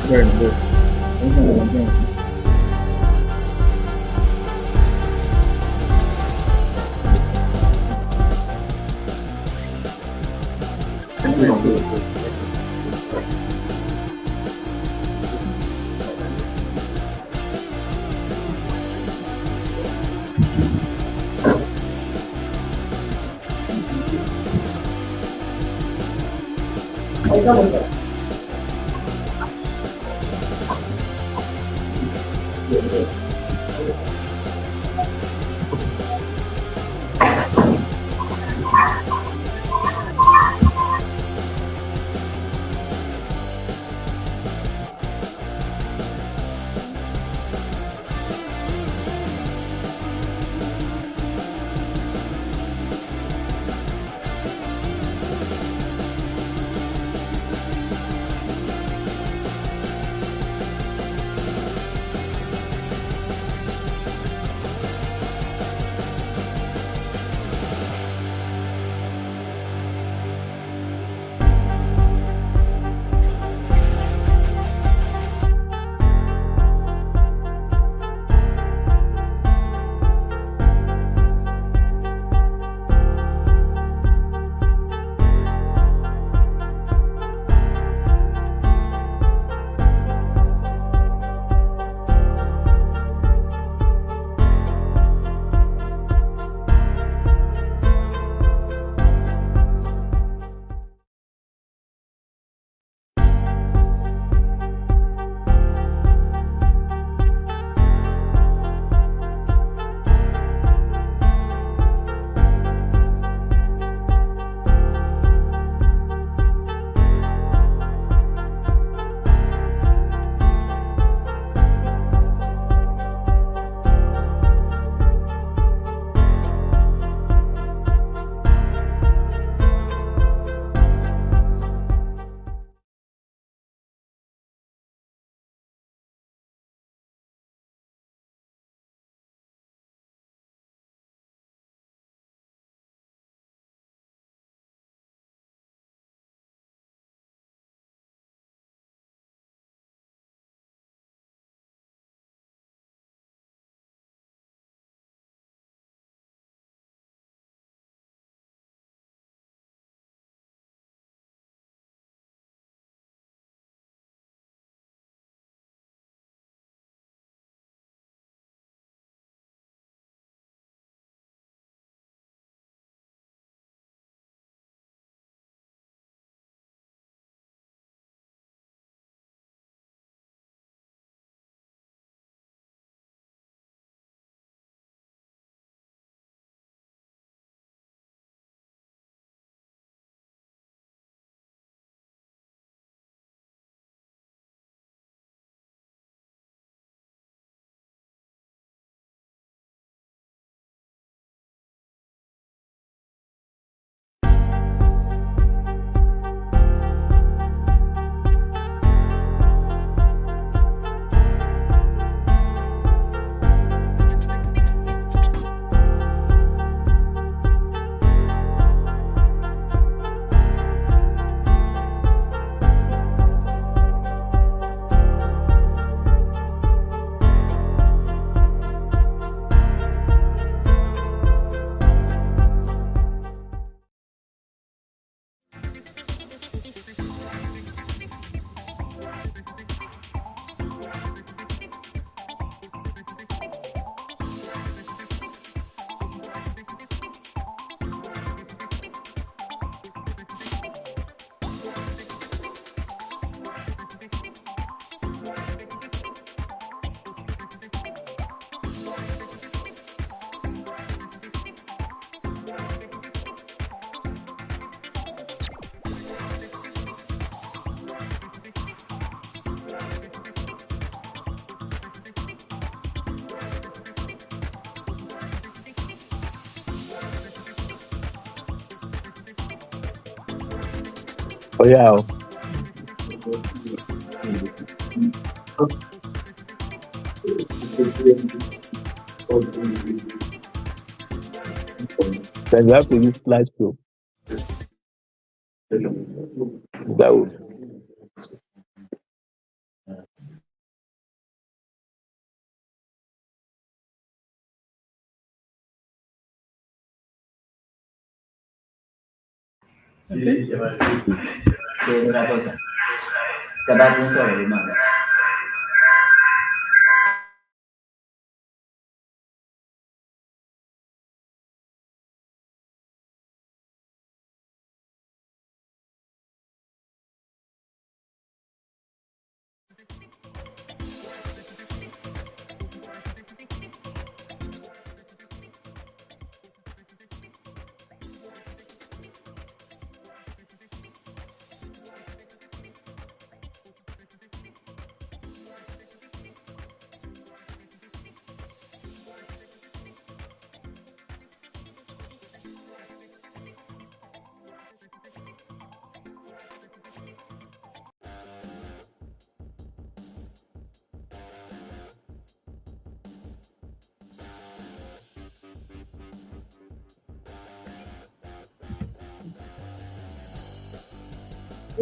Bẹ́ẹ̀ni bẹ́ẹ̀. Wọ́n náà wọ́n náà sí. Oh yeah. Then you have to use slideshow. That would. Okay. Ṣé ló bá tọ̀sán? Tẹ bá ti ń sọ̀rọ̀ ló máa lọ.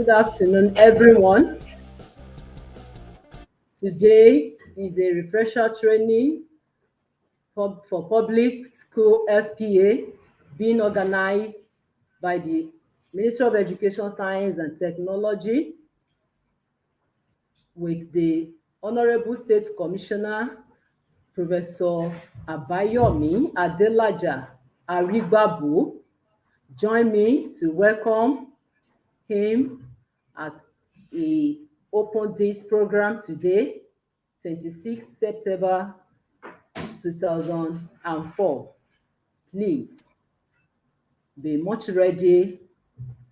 Good afternoon, everyone. Today is a refresher training for public school SPA being organized by the Ministry of Education, Science and Technology with the Honorable State Commissioner, Professor Abayomi Adelaja Arigbabu. Join me to welcome him as he opened this program today, 26 September 2004. Please be much ready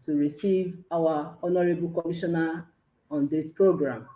to receive our Honorable Commissioner on this program.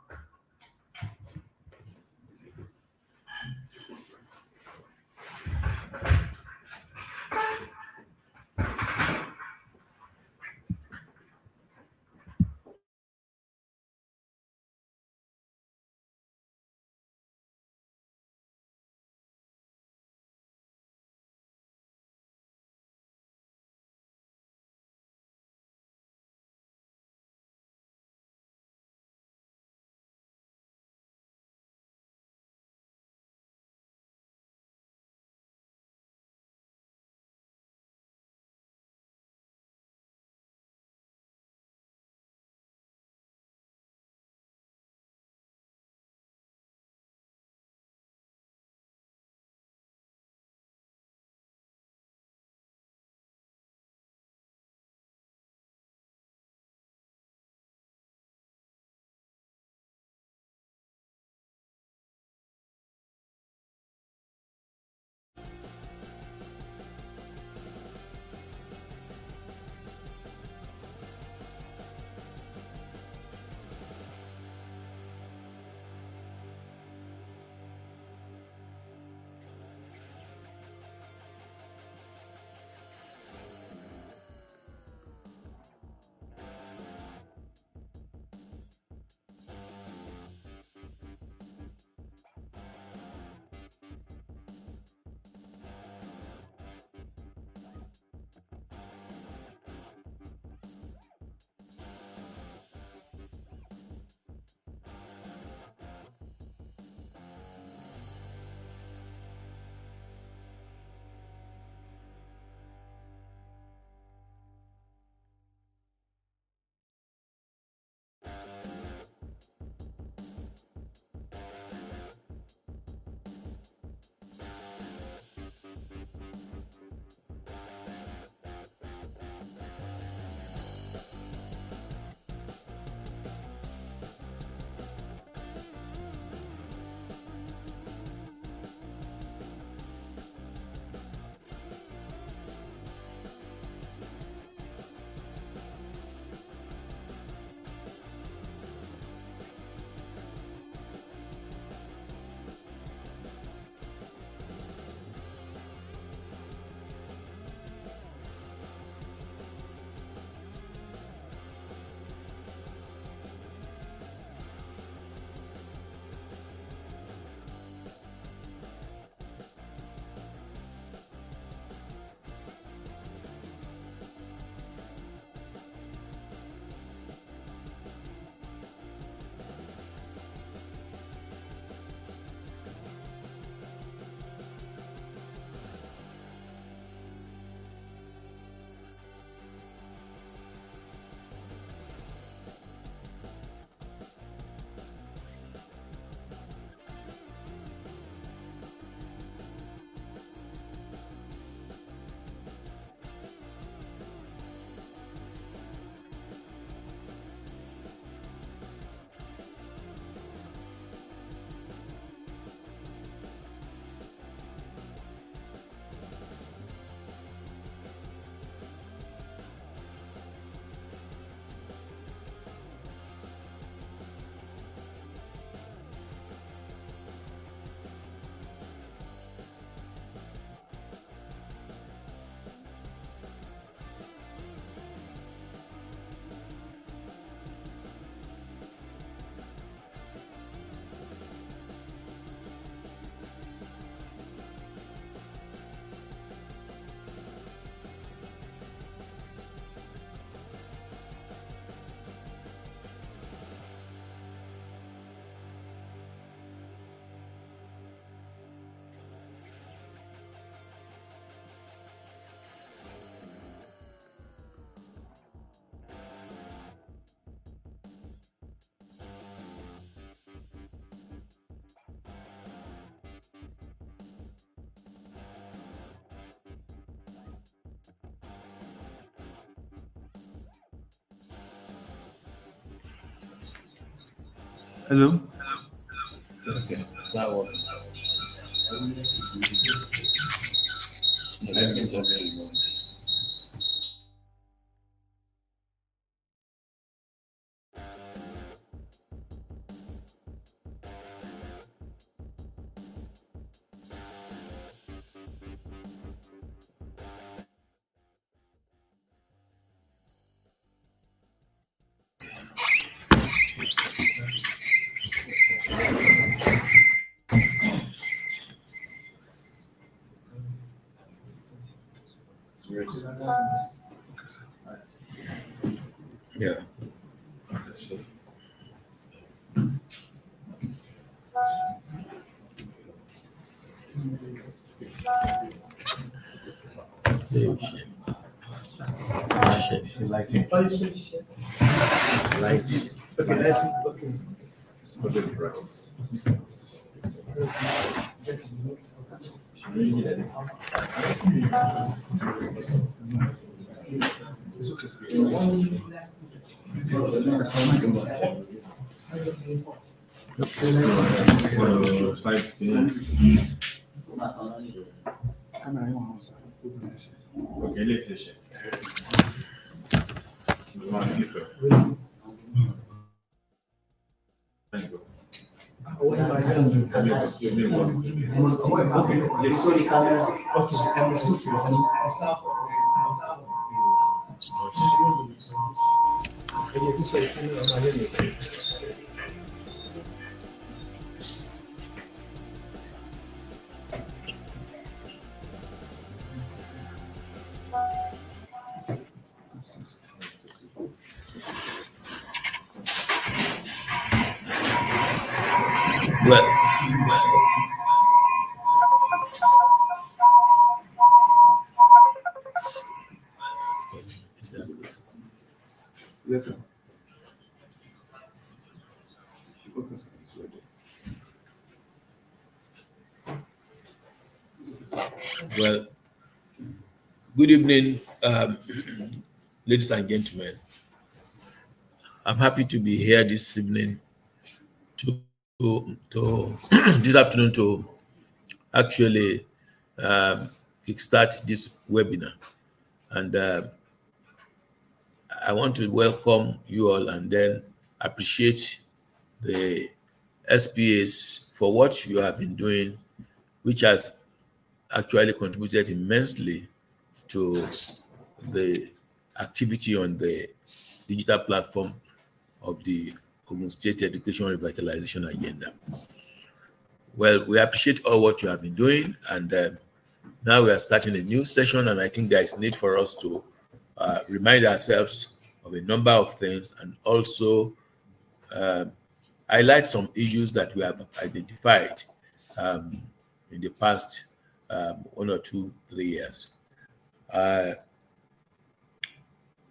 Hello. Okay, it's not working. Let me just remove. Yeah. Lighting. Lights. Okay, let's finish it. Well, is that good? Yes, sir. Well, good evening, ladies and gentlemen. I'm happy to be here this evening to this afternoon to actually kickstart this webinar. And I want to welcome you all and then appreciate the SPAs for what you have been doing, which has actually contributed immensely to the activity on the digital platform of the Ogun State Education Revitalization Agenda. Well, we appreciate all what you have been doing, and now we are starting a new session, and I think there is need for us to remind ourselves of a number of things and also highlight some issues that we have identified in the past 1 or 2, 3 years.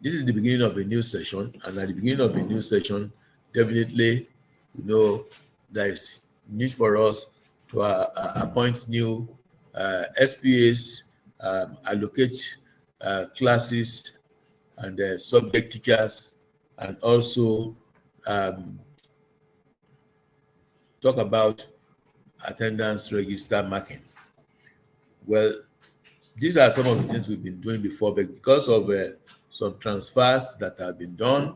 This is the beginning of a new session, and at the beginning of a new session, definitely, there is need for us to appoint new SPAs, allocate classes and subject teachers, and also talk about attendance register marking. Well, these are some of the things we've been doing before, but because of some transfers that have been done,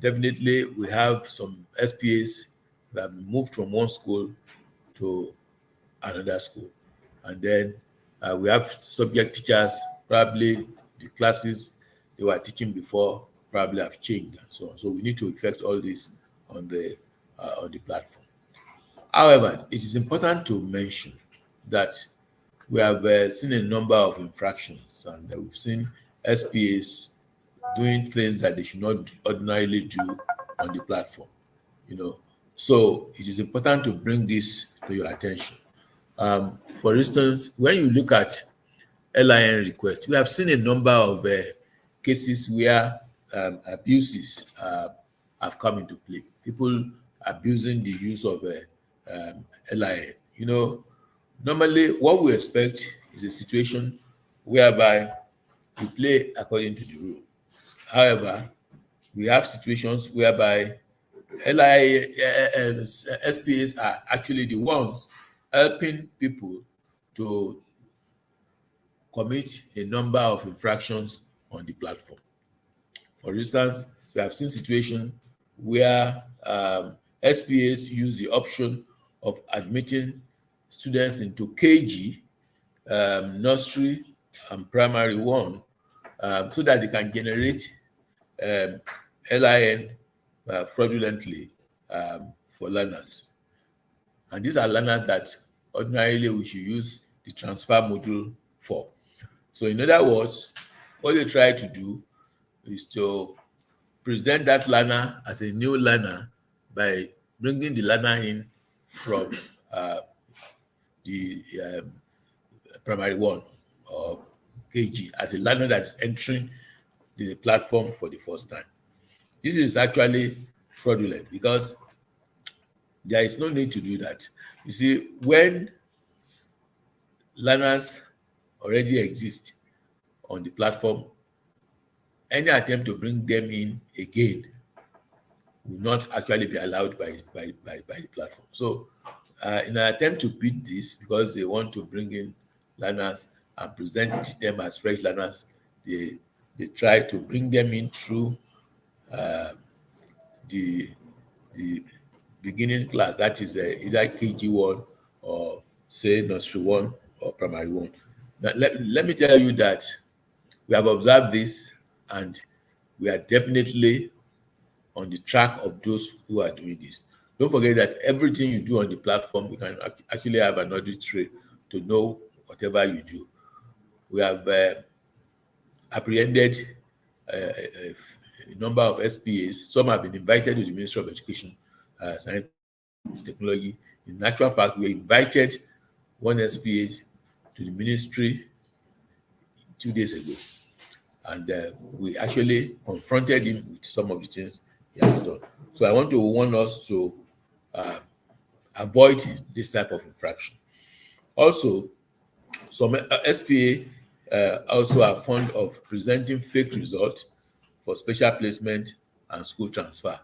definitely we have some SPAs that have moved from one school to another school. And then we have subject teachers, probably the classes they were teaching before probably have changed and so on. So we need to effect all this on the platform. However, it is important to mention that we have seen a number of infractions, and we've seen SPAs doing things that they should not ordinarily do on the platform. So it is important to bring this to your attention. For instance, when you look at LIN requests, we have seen a number of cases where abuses have come into play. People abusing the use of LIN. Normally what we expect is a situation whereby we play according to the rule. However, we have situations whereby SPAs are actually the ones helping people to commit a number of infractions on the platform. For instance, we have seen situations where SPAs use the option of admitting students into KG, nursery, and primary one, so that they can generate LIN fraudulently for learners. And these are learners that ordinarily we should use the transfer module for. So in other words, what they try to do is to present that learner as a new learner by bringing the learner in from the primary one or KG as a learner that is entering the platform for the first time. This is actually fraudulent because there is no need to do that. You see, when learners already exist on the platform, any attempt to bring them in again will not actually be allowed by the platform. So, in an attempt to beat this, because they want to bring in learners and present them as fresh learners, they try to bring them in through the beginning class, that is either KG1 or say nursery 1 or primary 1. Now, let me tell you that we have observed this and we are definitely on the track of those who are doing this. Don't forget that everything you do on the platform, you can actually have an audit trail to know whatever you do. We have apprehended a number of SPAs. Some have been invited to the Ministry of Education, Science and Technology. In actual fact, we invited one SPA to the ministry 2 days ago. And we actually confronted him with some of the things he has done. So I want to warn us to avoid this type of infraction. Also, some SPA also are fond of presenting fake results for special placement and school transfer.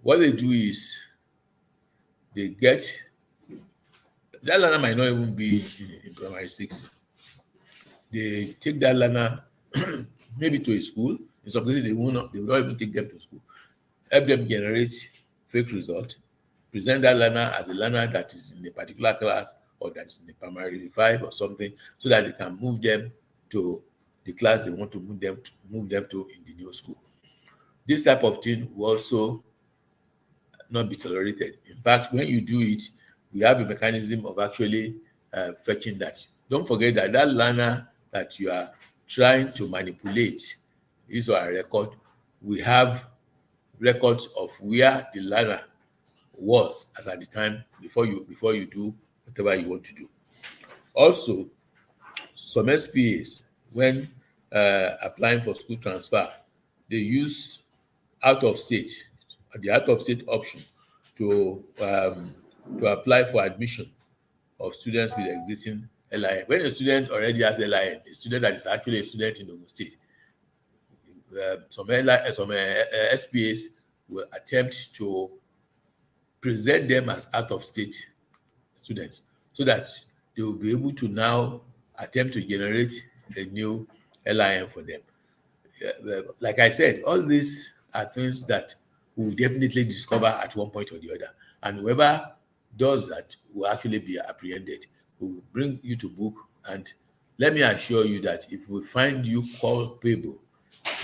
What they do is they get that learner might not even be in primary 6. They take that learner maybe to a school. In some cases, they will not even take them to school. Help them generate fake result, present that learner as a learner that is in a particular class or that is in a primary 5 or something, so that they can move them to the class they want to move them to in the new school. This type of thing will also not be tolerated. In fact, when you do it, we have a mechanism of actually fetching that. Don't forget that that learner that you are trying to manipulate is our record. We have records of where the learner was as at the time before you do whatever you want to do. Also, some SPAs, when applying for school transfer, they use the out of state option to apply for admission of students with existing LIN. When a student already has LIN, a student that is actually a student in Ogun State, some SPAs will attempt to present them as out of state students so that they will be able to now attempt to generate a new LIN for them. Like I said, all these are things that we will definitely discover at one point or the other. And whoever does that will actually be apprehended. We will bring you to book. And let me assure you that if we find you culpable,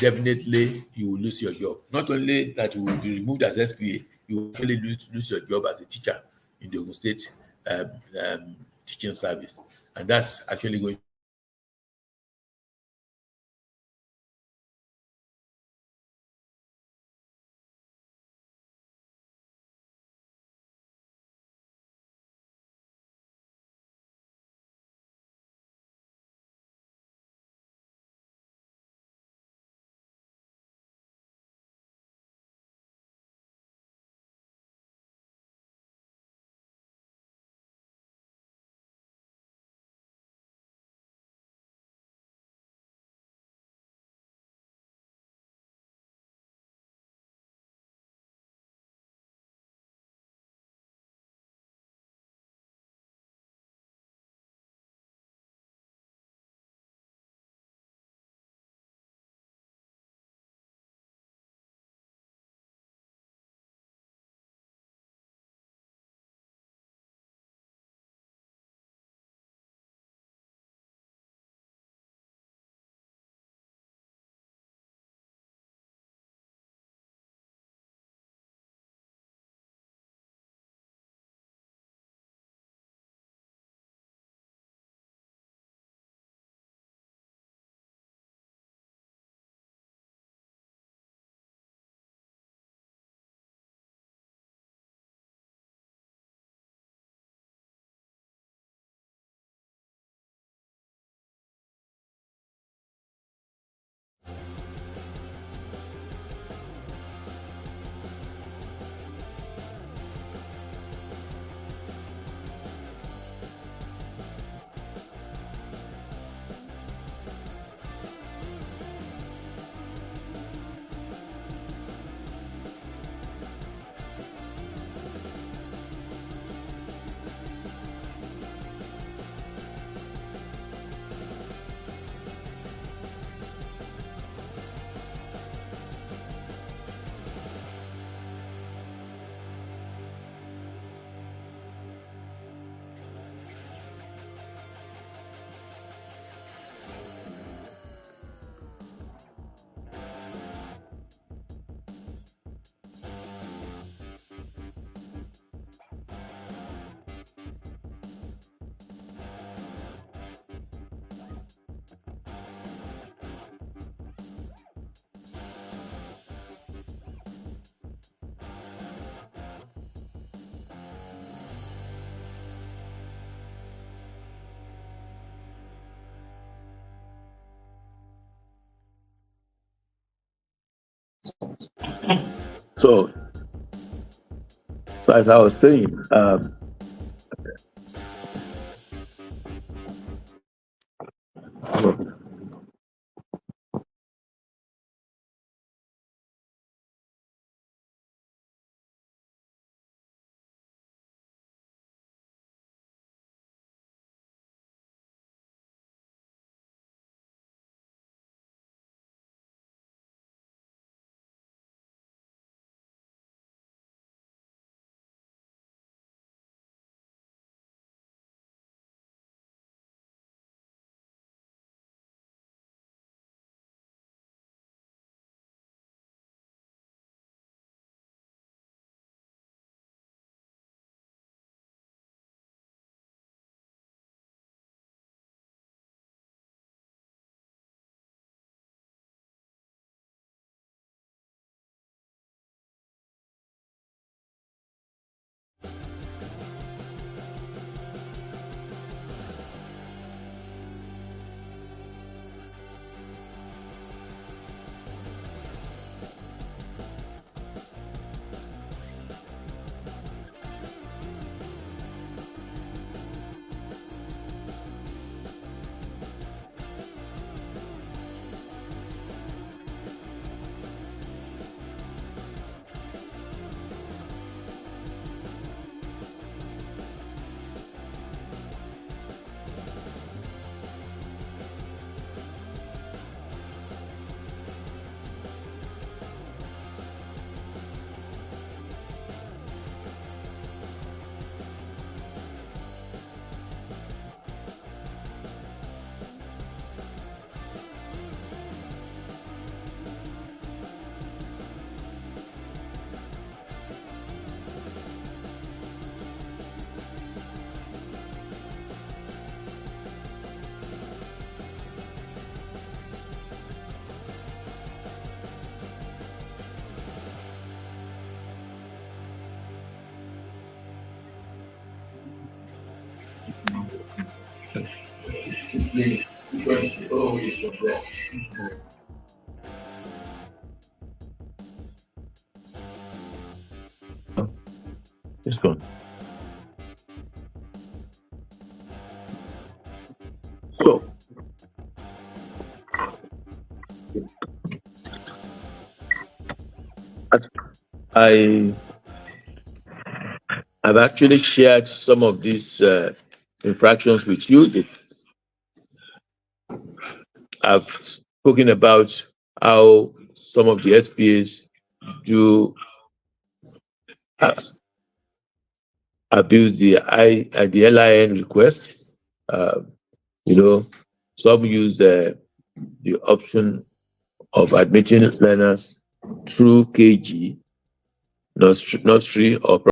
definitely you will lose your job. Not only that you will be removed as SPA, you will actually lose your job as a teacher in the Ogun State teaching service. And that's actually going So, as I was saying, it's gone. So, I have actually shared some of these infractions with you. I've spoken about how some of the SPAs do uh, abuse the LIN request. Uh, you know, some use the option of admitting learners through KG, nursery or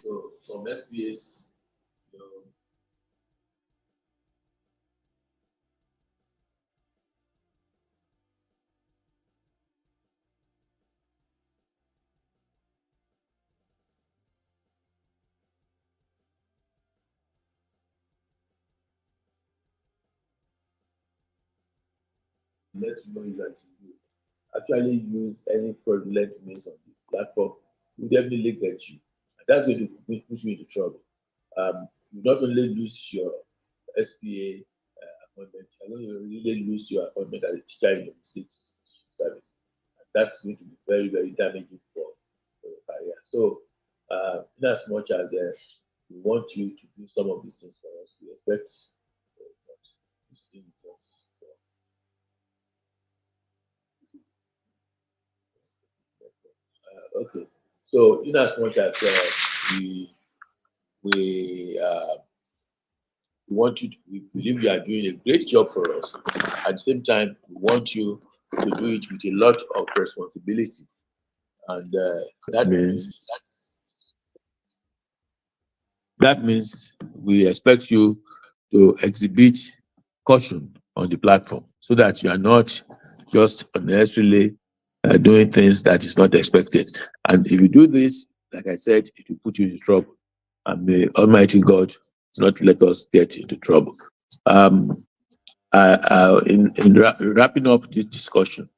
so some SPAs. Let you know is that you actually use any fraudulent means on the platform, will definitely get you. And that's going to push you into trouble. You not only lose your SPA appointment, you're going to really lose your appointment as a teacher in the state service. And that's going to be very, very damaging for your career. So, in as much as we want you to do some of these things for us, we expect this thing just okay. So, in as much as we want you to, we believe you are doing a great job for us. At the same time, we want you to do it with a lot of responsibility, and that means we expect you to exhibit caution on the platform so that you are not just unnecessarily doing things that is not expected. And if you do this, like I said, it will put you in trouble. And may Almighty God not let us get into trouble. Wrapping up this discussion,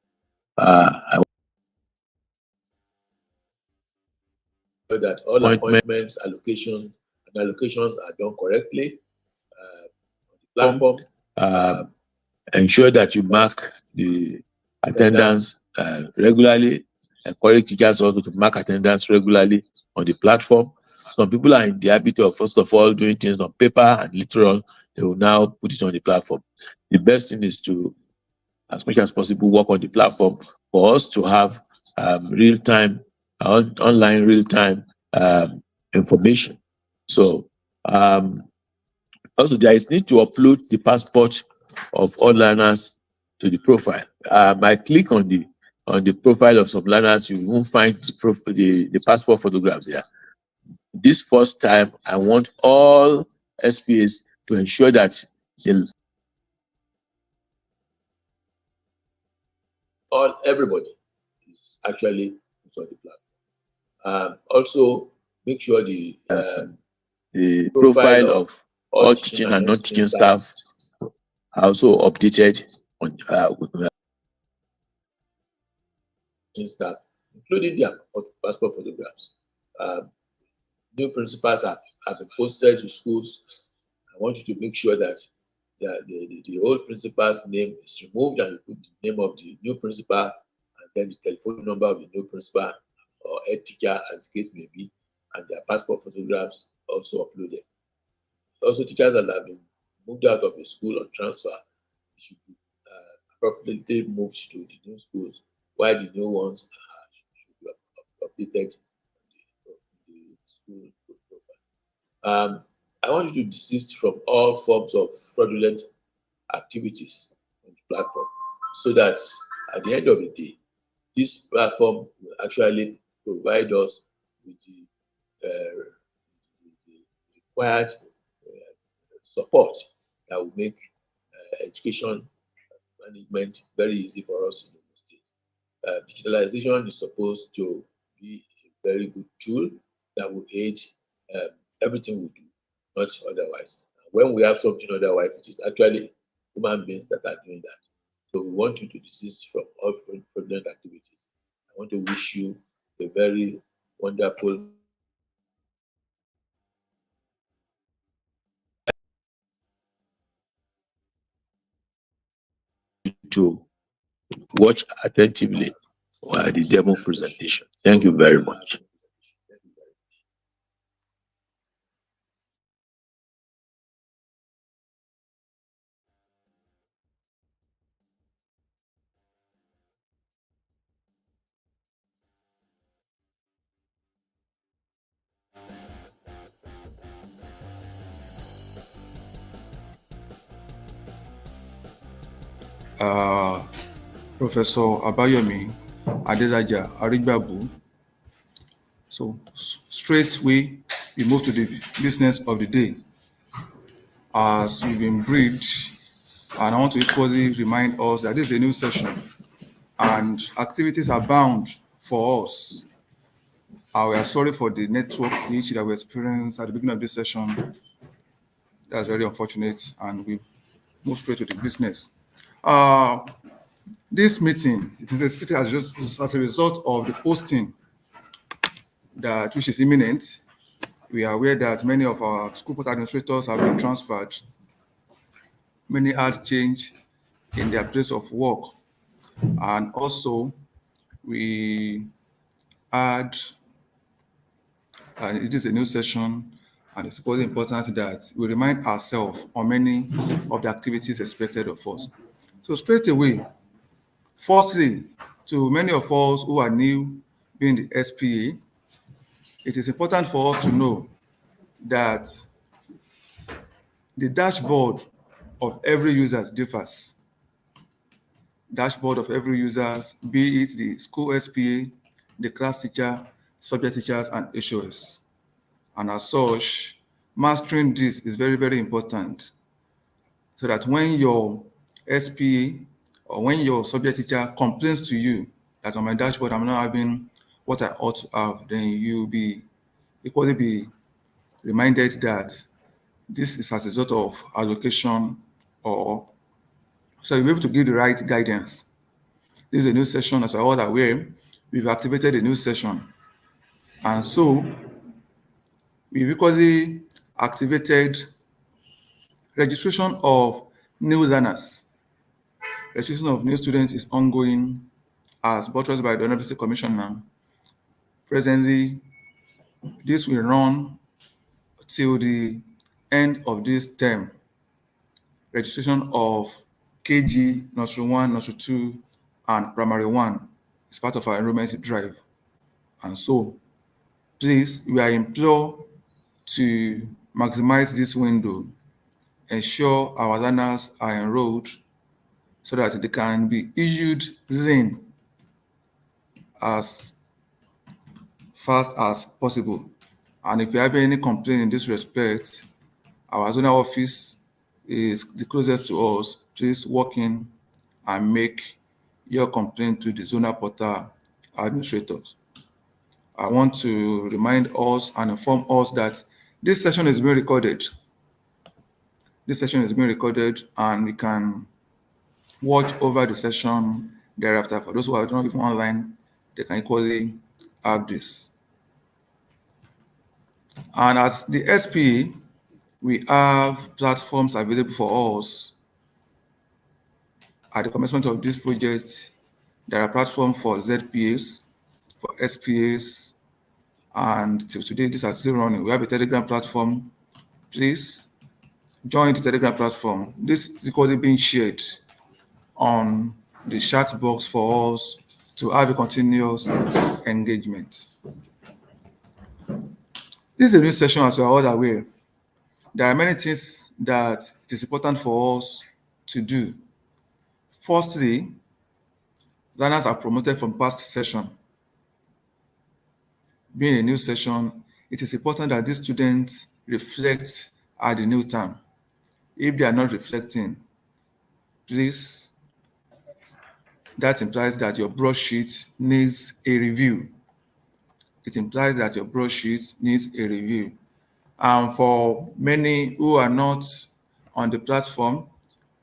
I want that all appointments, allocations are done correctly on the platform. Ensure that you mark the attendance regularly. Encourage teachers also to mark attendance regularly on the platform. Some people are in the habit of, first of all, doing things on paper, and later on, they will now put it on the platform. The best thing is to, as much as possible, work on the platform for us to have real-time, online real-time information. So, also, there is need to upload the passport of all learners to the profile. I click on the profile of some learners, you won't find the passport photographs there. This first time, I want all SPAs to ensure that everybody is actually on the platform. Also, make sure the profile of all teaching and non-teaching staff are also updated on staff, including their passport photographs. New principals have been posted to schools. I want you to make sure that the old principal's name is removed and you put the name of the new principal and then the telephone number of the new principal or head teacher, as the case may be, and their passport photographs also uploaded. Also, teachers that have been moved out of the school on transfer should be appropriately moved to the new schools, while the new ones should be updated on the school profile. I want you to desist from all forms of fraudulent activities on the platform, so that at the end of the day, this platform will actually provide us with the required support that will make education management very easy for us in the state. Digitalization is supposed to be a very good tool that will aid everything we do, not otherwise. When we have something otherwise, it is actually human beings that are doing that. So we want you to desist from all fraudulent activities. I want to wish you a very wonderful to watch attentively while the demo presentation. Thank you very much. Professor Abayomi Adelaja Arigbabu. So straightway, we move to the business of the day. As we've been briefed, and I want to equally remind us that this is a new session and activities are bound for us. We are sorry for the network issue that we experienced at the beginning of this session. That's very unfortunate, and we move straight to the business. This meeting, it is as a result of the posting which is imminent. We are aware that many of our school board administrators have been transferred many had change in their place of work. And also, we had, and it is a new session, and it's very important that we remind ourselves on many of the activities expected of us. So straight away, firstly, to many of us who are new being the SPA, it is important for us to know that the dashboard of every user differs. Dashboard of every user, be it the school SPA, the class teacher, subject teachers, and HOS. And as such, mastering this is very, very important, so that when your SPA or when your subject teacher complains to you that on my dashboard I'm not having what I ought to have, then you'll be equally be reminded that this is as a result of allocation, or so you'll be able to give the right guidance. This is a new session, as I all aware. We've activated a new session. And so we've equally activated registration of new learners. Registration of new students is ongoing as buttressed by the Honorable State Commissioner. Presently, this will run till the end of this term. Registration of KG, Nursery 1, Nursery 2, and Primary 1 is part of our enrollment drive. And so, please, we are implored to maximize this window, ensure our learners are enrolled so that they can be issued lane as fast as possible. And if you have any complaint in this respect, our zonal office is the closest to us. Please walk in and make your complaint to the zonal portal administrators. I want to remind us and inform us that this session is being recorded. This session is being recorded, and we can watch over the session thereafter. For those who are not even online, they can equally have this. And as the SPA, we have platforms available for us. At the commencement of this project, there are platforms for ZPAs, for SPAs, and till today, these are still running. We have a Telegram platform. Please join the Telegram platform. This is equally being shared on the chat box for us to have a continuous engagement. This is a new session, as we are all aware. There are many things that it is important for us to do. Firstly, learners are promoted from past session. Being a new session, it is important that these students reflect at the new term. If they are not reflecting, please, that implies that your broadsheet needs a review. It implies that your broadsheet needs a review. And for many who are not on the platform,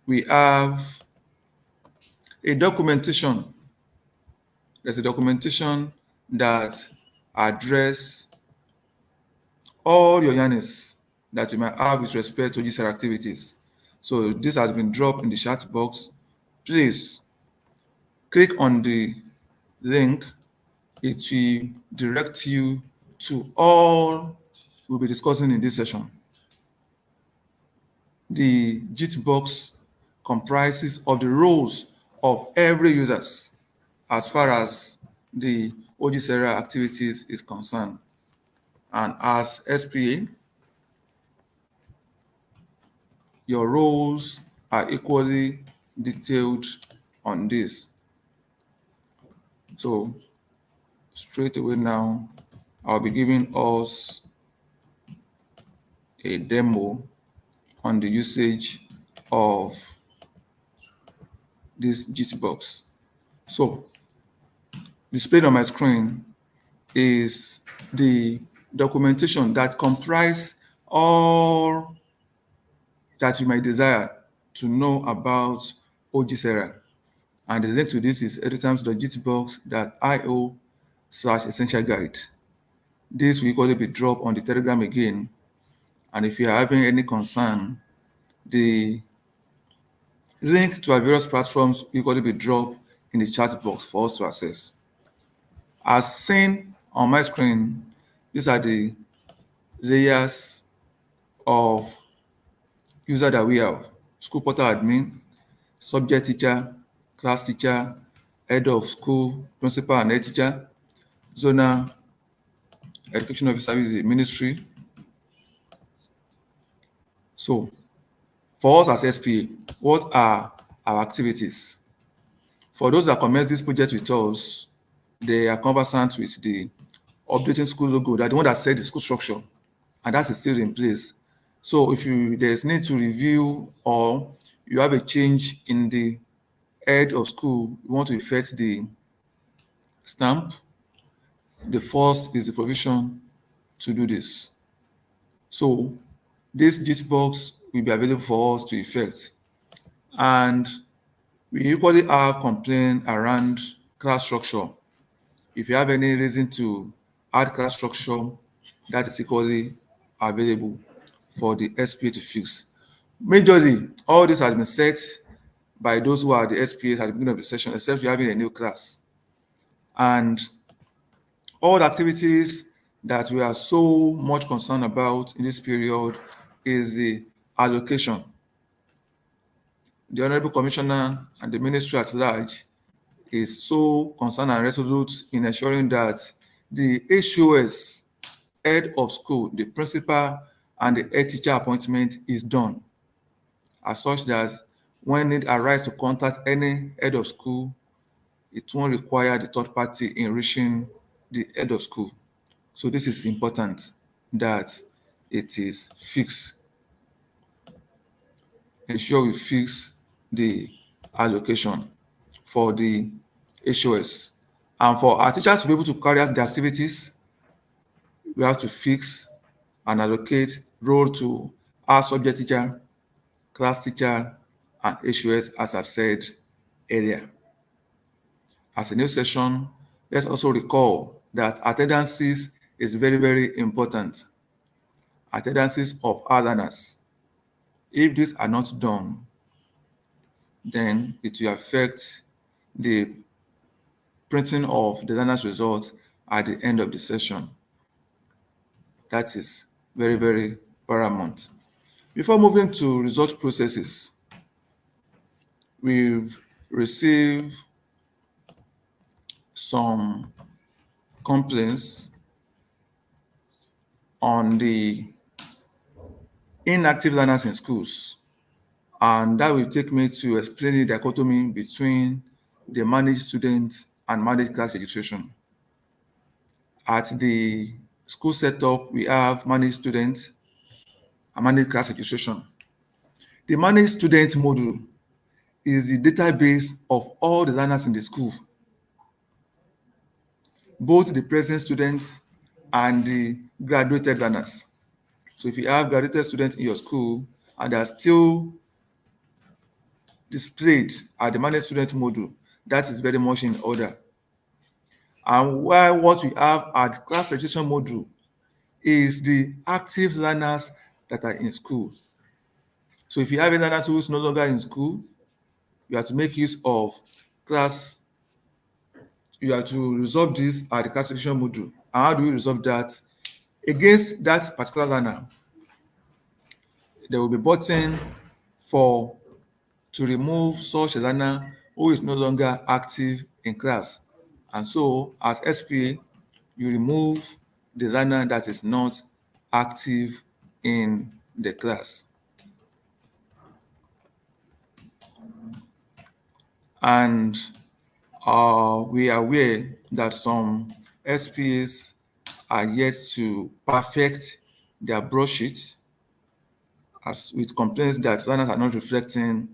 we have a documentation. There's a documentation that address all your yearnings that you might have with respect to these activities. So this has been dropped in the chat box. Please click on the link. It will direct you to all we'll be discussing in this session. The JIT box comprises of the roles of every user as far as the Ogsera activities is concerned. And as SPA, your roles are equally detailed on this. So straight away now, I'll be giving us a demo on the usage of this JIT box. So displayed on my screen is the documentation that comprise all that you might desire to know about Ogsera. And the link to this is editams.jitbox.io/essential guide. This will equally be dropped on the Telegram again. And if you are having any concern, the Link to our various platforms will equally be dropped in the chat box for us to access. As seen on my screen, these are the layers of user that we have: school portal admin, subject teacher, class teacher, head of school, principal and head teacher, zonal education officer is the ministry. So for us as SPA, what are our activities? For those that commence this project with us, they are conversant with the updating school logo. They're the one that set the school structure, and that is still in place. So if there's need to review or you have a change in the head of school, you want to effect the stamp, the first is the provision to do this. So this gist box will be available for us to effect. And we equally have complaint around class structure. If you have any reason to add class structure, that is equally available for the SPA to fix. Majorly, all this has been set by those who are the SPAs at the beginning of the session, except you're having a new class. And all the activities that we are so much concerned about in this period is the allocation. The Honorable Commissioner and the Ministry at large is so concerned and resolute in ensuring that the HOS, head of school, the principal, and the head teacher appointment is done, as such that when it arises to contact any head of school, it won't require the third party in reaching the head of school. So this is important that it is fixed. Ensure we fix the allocation for the HOS. And for our teachers to be able to carry out the activities, we have to fix and allocate role to our subject teacher, class teacher, and HOS, as I've said earlier. As a new session, let's also recall that attendances is very, very important. Attendances of our learners. If these are not done, then it will affect the printing of the learner's results at the end of the session. That is very, very paramount. Before moving to result processes, we've received some complaints on the inactive learners in schools. And that will take me to explain the dichotomy between the managed students and managed class registration. At the school setup, we have managed students and managed class registration. The managed student module is the database of all the learners in the school, both the present students and the graduated learners. So if you have graduated students in your school and they are still displayed at the managed student module, that is very much in order. And while what we have at class registration module is the active learners that are in school. So if you have a learner who is no longer in school, you have to make use of class. You have to resolve this at the class registration module. And how do you resolve that? Against that particular learner, there will be a button to remove such a learner who is no longer active in class. And so as SPA, you remove the learner that is not active in the class. And we are aware that some SPAs are yet to perfect their broadsheets, as with complaints that learners are not reflecting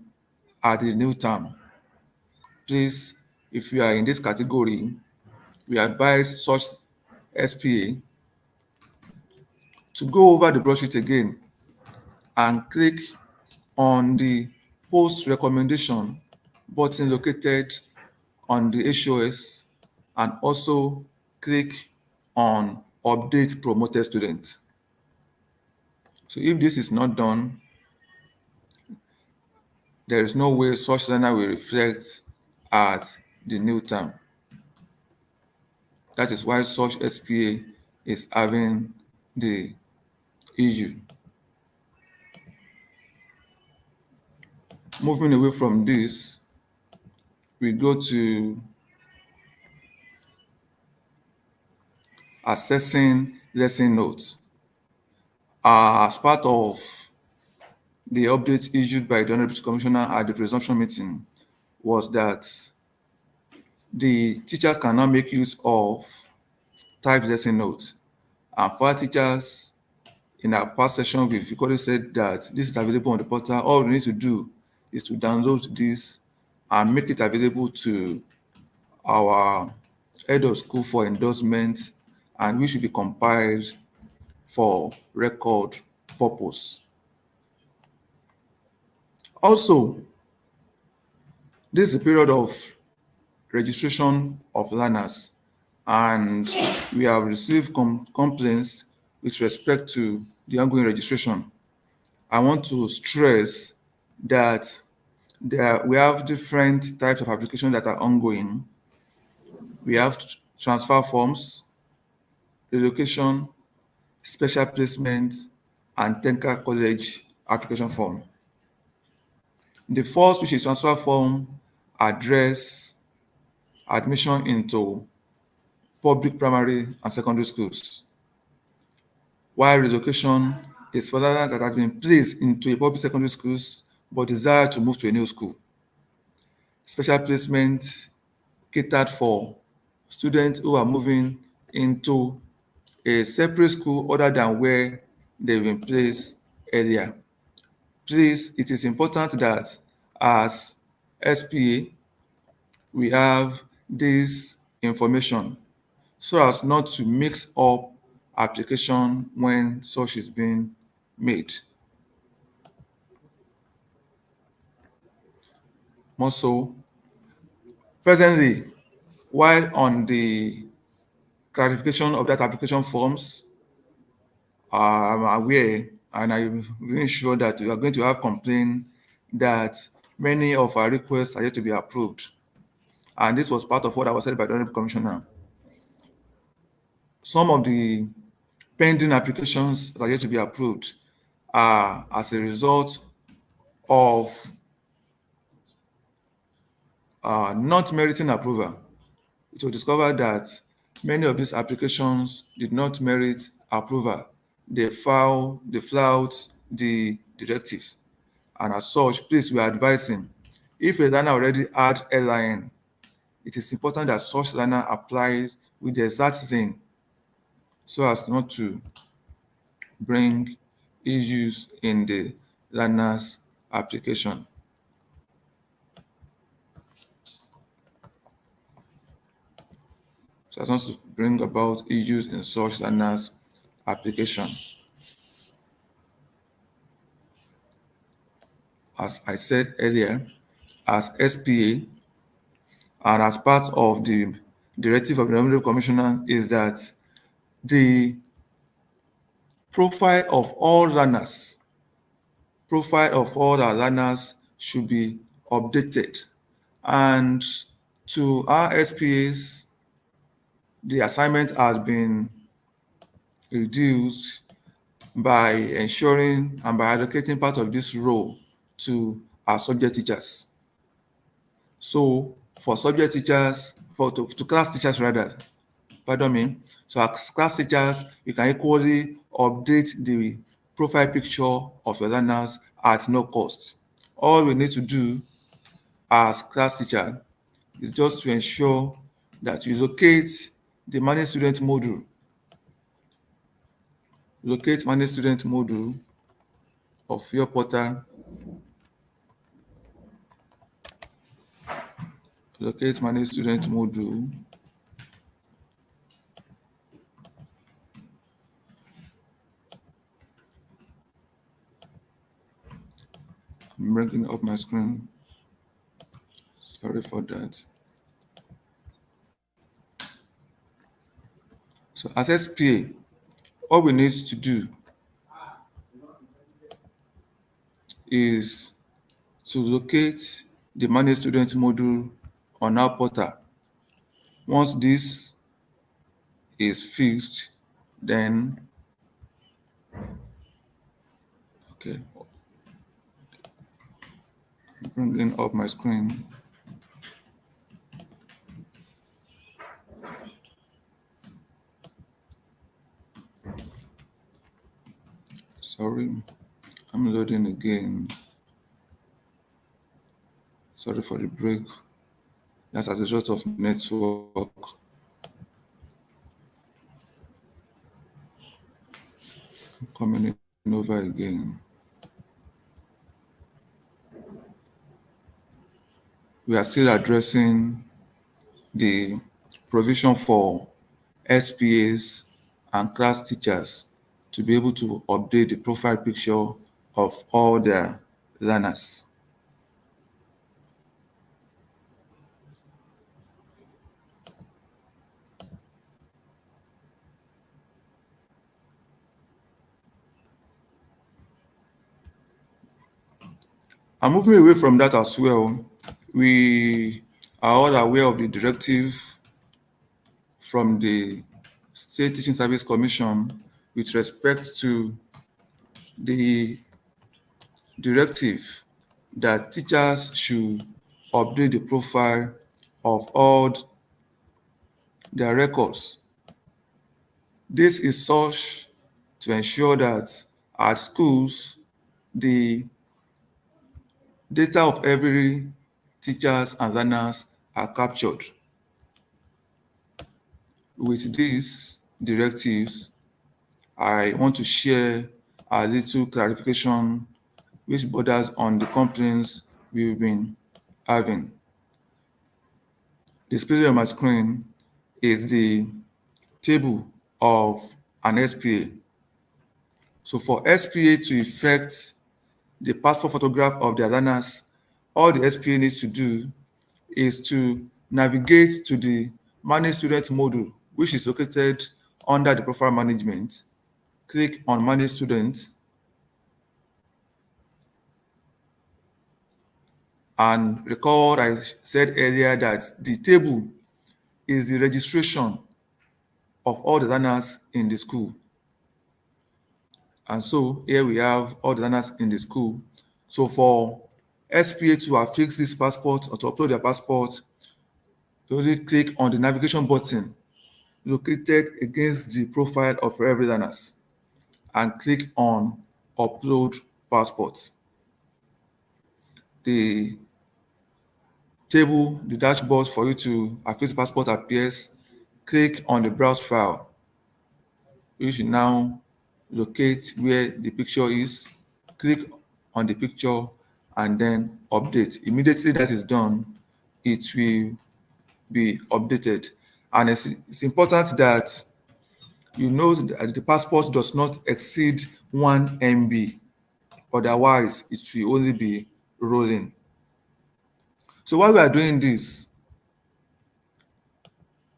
at the new term. Please, if you are in this category, we advise such SPA to go over the broadsheet again and click on the post recommendation button located on the HOS, and also click on update promoted students. So if this is not done, there is no way such learner will reflect at the new term. That is why such SPA is having the issue. Moving away from this, we go to assessing lesson notes. As part of the updates issued by the Honorable Commissioner at the presumption meeting was that the teachers can now make use of typed lesson notes. And for our teachers, in our past session, we've already said that this is available on the portal. All we need to do is to download this and make it available to our head of school for endorsement, and which should be compiled for record purpose. Also, this is a period of registration of learners, and we have received complaints with respect to the ongoing registration. I want to stress that we have different types of applications that are ongoing. We have transfer forms, relocation, special placement, and Tenka College application form. The first, which is transfer form, address admission into public primary and secondary schools, while relocation is for learners that has been placed into a public secondary schools but desire to move to a new school. Special placement catered for students who are moving into a separate school other than where they've been placed earlier. Please, it is important that as SPA, we have this information so as not to mix up application when such is being made. More so, presently, while on the clarification of that application forms, I'm aware and I'm really sure that we are going to have complaint that many of our requests are yet to be approved. And this was part of what I was said by the Honorable Commissioner. Some of the pending applications that are yet to be approved are as a result of not meriting approval. It was discovered that many of these applications did not merit approval. They flout the directives. And as such, please, we are advising, if a learner already had LIN, it is important that such learner apply with the exact thing so as not to bring issues in the learner's application. So as not to bring about issues in such learner's application. As I said earlier, as SPA and as part of the directive of the Honorable Commissioner is that the profile of all learners should be updated. And to our SPAs, the assignment has been reduced by ensuring and by allocating part of this role to our subject teachers. So for subject teachers, to class teachers rather, pardon me, so as class teachers, you can equally update the profile picture of your learners at no cost. All we need to do as class teacher is just to ensure that you locate the managed student module. Locate managed student module of your portal. Locate managed student module. I'm bringing up my screen. Sorry for that. So as SPA, all we need to do is to locate the Manage Student module on our portal. Once this is fixed, then okay, bringing up my screen. Sorry, I'm loading again. Sorry for the break. That's as a result of network. Coming in over again. We are still addressing the provision for SPAs and class teachers to be able to update the profile picture of all their learners. And moving away from that as well, we are all aware of the directive from the State Teaching Service Commission with respect to the directive that teachers should update the profile of all their records. This is such to ensure that at schools, the data of every teachers and learners are captured. With these directives, I want to share a little clarification which borders on the complaints we've been having. Displayed on my screen is the table of an SPA. So for SPA to effect the passport photograph of their learners, all the SPA needs to do is to navigate to the Manage Student module, which is located under the profile management. Click on Manage Students, and recall I said earlier that the table is the registration of all the learners in the school. And so here we have all the learners in the school. So for SPA to affix this passport or to upload their passport, you only click on the navigation button located against the profile of every learners and click on Upload Passport. The table, the dashboard for you to affix passport appears. Click on the Browse file. You should now locate where the picture is. Click on the picture and then update. Immediately that is done, it will be updated. And it's important that you know that the passport does not exceed 1 MB. Otherwise, it will only be rolling. So while we are doing this,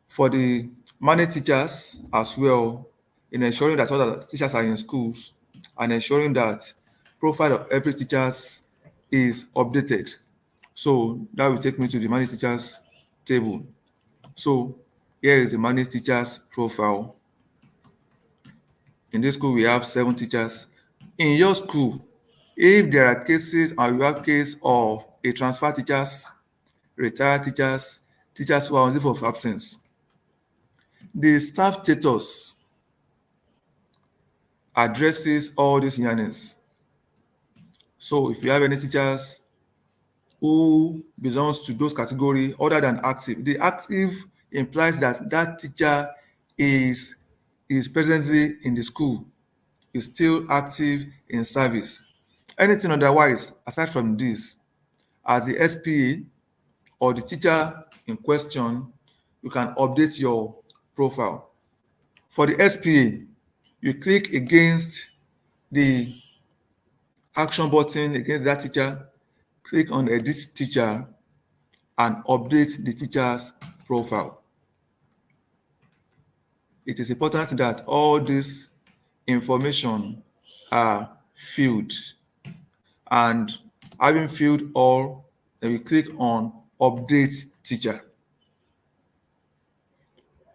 for the managed teachers as well, in ensuring that all the teachers are in schools and ensuring that profile of every teacher is updated. So that will take me to the managed teachers table. So here is the managed teachers profile. In this school, we have 7 teachers. In your school, if there are cases and you have case of a transfer teachers, retired teachers, teachers who are on leave of absence, the staff status addresses all these yearnings. So if you have any teachers who belongs to those categories other than active, the active implies that that teacher is presently in the school, is still active in service. Anything otherwise, aside from this, as the SPA or the teacher in question, you can update your profile. For the SPA, you click against the action button against that teacher, click on Edit Teacher, and update the teacher's profile. It is important that all this information are filled, and Having filled all, then we click on Update Teacher.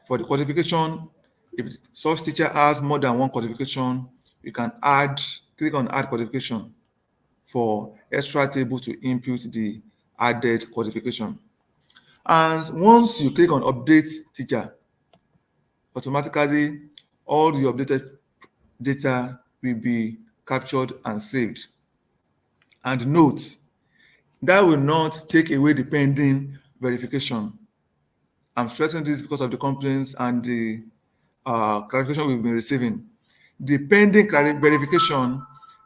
For the qualification, if such teacher has more than one qualification, you can click on Add Qualification for extra table to input the added qualification. And once you click on Update Teacher, automatically all the updated data will be captured and saved. And note, that will not take away the pending verification. I'm stressing this because of the complaints and the clarification we've been receiving. The pending verification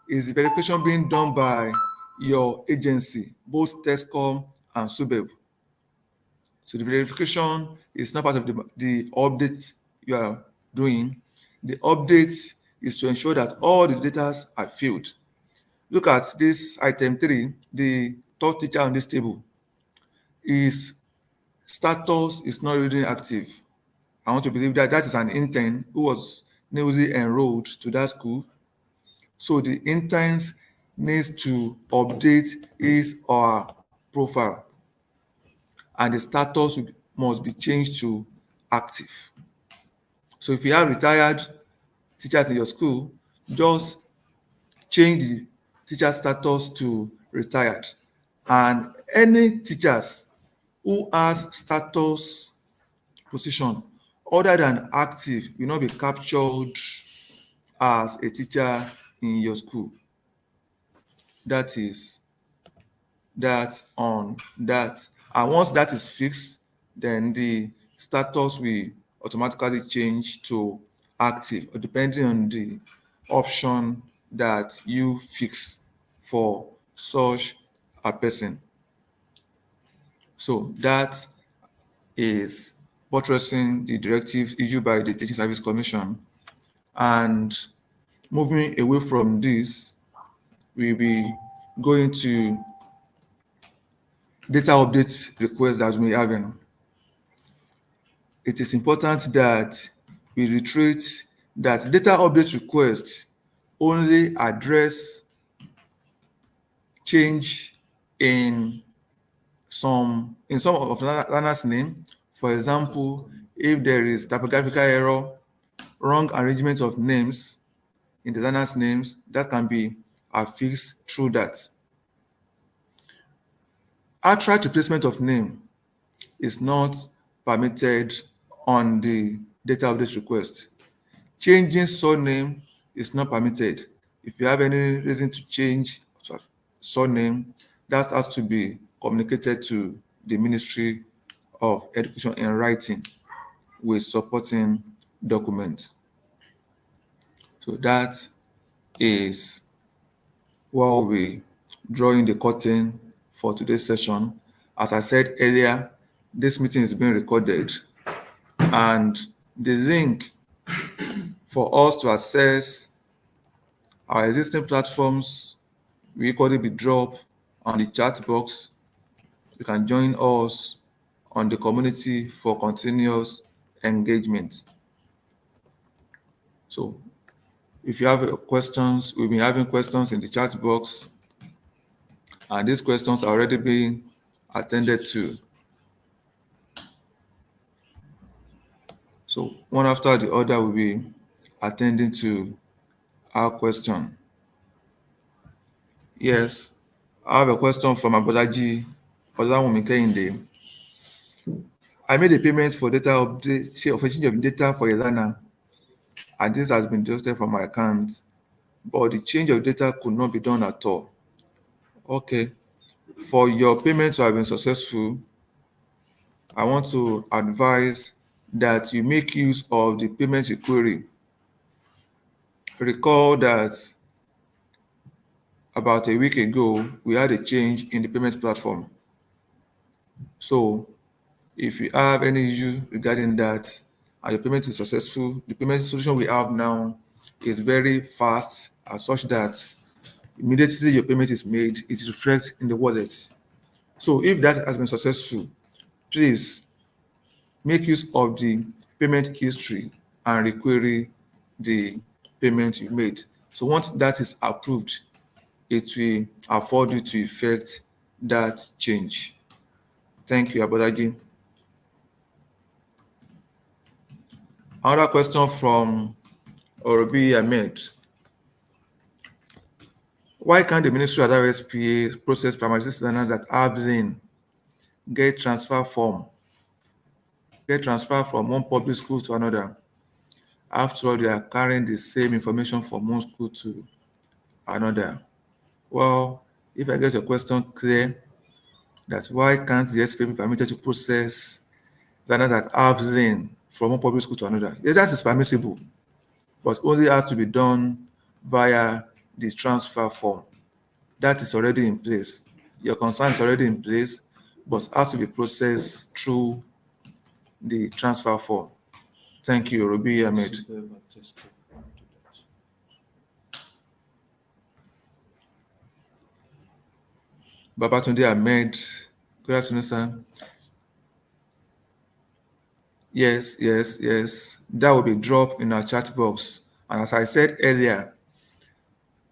is the verification being done by your agency, both TESCOM and SUBEB. So the verification is not part of the update you are doing. The update is to ensure that all the data are filled. Look at this item 3, the third teacher on this table. His status is not really active. I want to believe that that is an intern who was newly enrolled to that school. So the interns needs to update his or her profile, and the status must be changed to active. So if you have retired teachers in your school, just change the teacher status to retired. And any teachers who has status position other than active will not be captured as a teacher in your school. That is that on that. And once that is fixed, then the status will automatically change to active, depending on the option that you fix for such a person. So that is buttressing the directives issued by the Teaching Service Commission. And moving away from this, we'll be going to data update requests that we may have in. It is important that we reiterate that data update requests only address change in some of the learner's name. For example, if there is typographical error, wrong arrangement of names in the learner's names, that can be fixed through that. Outright replacement of name is not permitted on the data update request. Changing surname is not permitted. If you have any reason to change surname, that has to be communicated to the Ministry of Education in writing with supporting documents. So that is what we'll be drawing the curtain for today's session. As I said earlier, this meeting is being recorded, and the link for us to access our existing platforms will equally be dropped on the chat box. You can join us on the community for continuous engagement. So if you have questions, we've been having questions in the chat box, and these questions are already being attended to. So one after the other, we'll be attending to our question. Yes, I have a question from Abolaji Olawumi. I made a payment for data update, for change of data for a learner, and this has been deducted from my account, but the change of data could not be done at all. Okay, for your payment to have been successful, I want to advise that you make use of the payment query. Recall that about a week ago, we had a change in the payment platform. So if you have any issue regarding that and your payment is successful, the payment solution we have now is very fast, as such that immediately your payment is made, it reflects in the wallet. So if that has been successful, please make use of the payment history and requery the payment you made. So once that is approved, it will afford you to effect that change. Thank you, Abolaji. Another question from Orobi Ahmed. Why can't the Ministry of SPA process primary citizens that have been get transfer from one public school to another? After all, they are carrying the same information from one school to another. Well, if I get your question clear, that why can't the SPA be permitted to process learners that have learned from one public school to another? Yeah, that is permissible, but only has to be done via the transfer form. That is already in place. Your concern is already in place, but has to be processed through the transfer form. Thank you, Ruby Ahmed. Babatunde Ahmed, good afternoon, sir. Yes. That will be dropped in our chat box. And as I said earlier,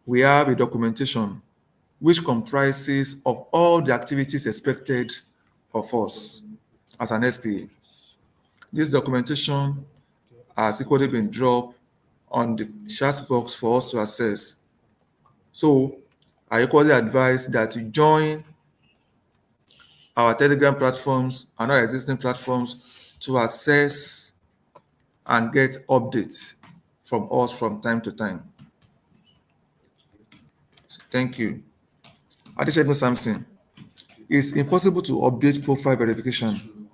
we have a documentation which comprises of all the activities expected of us as an SPA. This documentation has equally been dropped on the chat box for us to access. So I equally advise that you join our Telegram platforms and our existing platforms to access and get updates from us from time to time. Thank you. Additional something. It's impossible to update profile verification.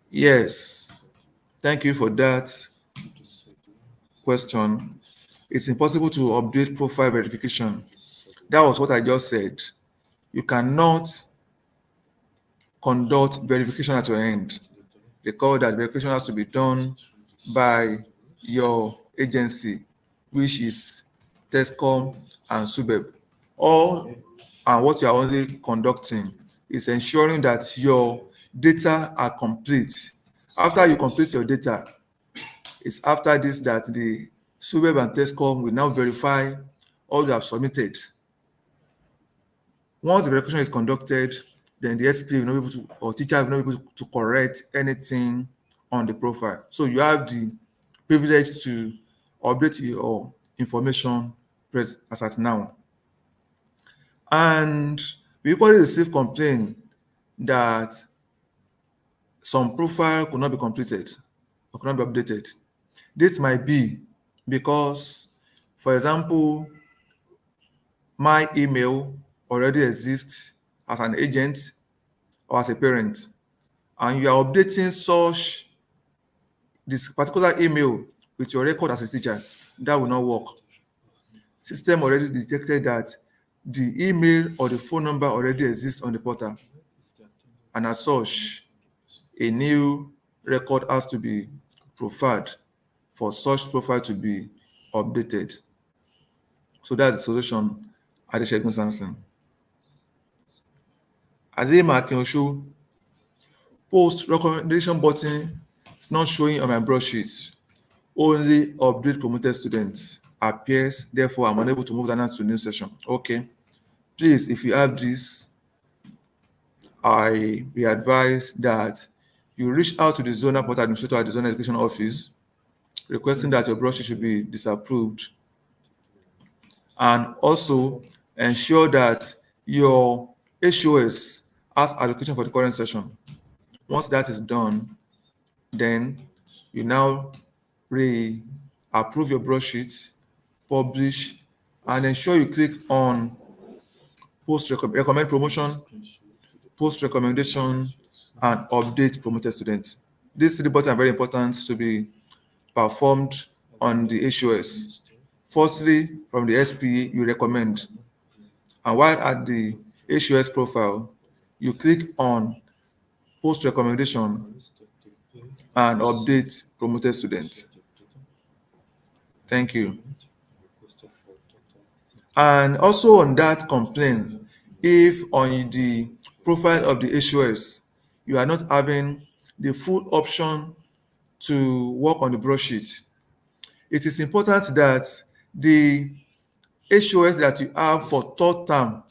Yes. Thank you for that question. It's impossible to update profile verification. That was what I just said. You cannot conduct verification at your end. They call that verification has to be done by your agency, which is TESCOM and SUBEB. And what you are only conducting is ensuring that your data are complete. After you complete your data, it's after this that the SUBEB and TESCOM will now verify all you have submitted. Once the verification is conducted, then the SP will not be able to, or teacher will not be able to correct anything on the profile. So you have the privilege to update your information as at now. And we equally receive complaint that some profile could not be completed or could not be updated. This might be because, for example, my email already exists as an agent or as a parent, and you are updating such this particular email with your record as a teacher. That will not work. System already detected that the email or the phone number already exists on the portal, and as such, a new record has to be profiled for such profile to be updated. So that's the solution. Adesegun Samson. Adema Akinsho, post recommendation button is not showing on my broadsheet. Only update promoted students appears. Therefore, I'm unable to move that to new session. Okay. Please, if you have this, I will advise that you reach out to the zonal portal administrator at the zonal education office, requesting that your broadsheet should be disapproved, and also ensure that your HOS has allocation for the current session. Once that is done, then you now approve your broadsheet, publish, and ensure you click on post recommend promotion, post recommendation, and update promoted students. These three buttons are very important to be performed on the HOS. Firstly, from the SPA, you recommend. And while at the HOS profile, you click on post recommendation and update promoted students. Thank you. And also on that complaint, if on the profile of the HOS, you are not having the full option to work on the broadsheet, it is important that the HOS that you have for third term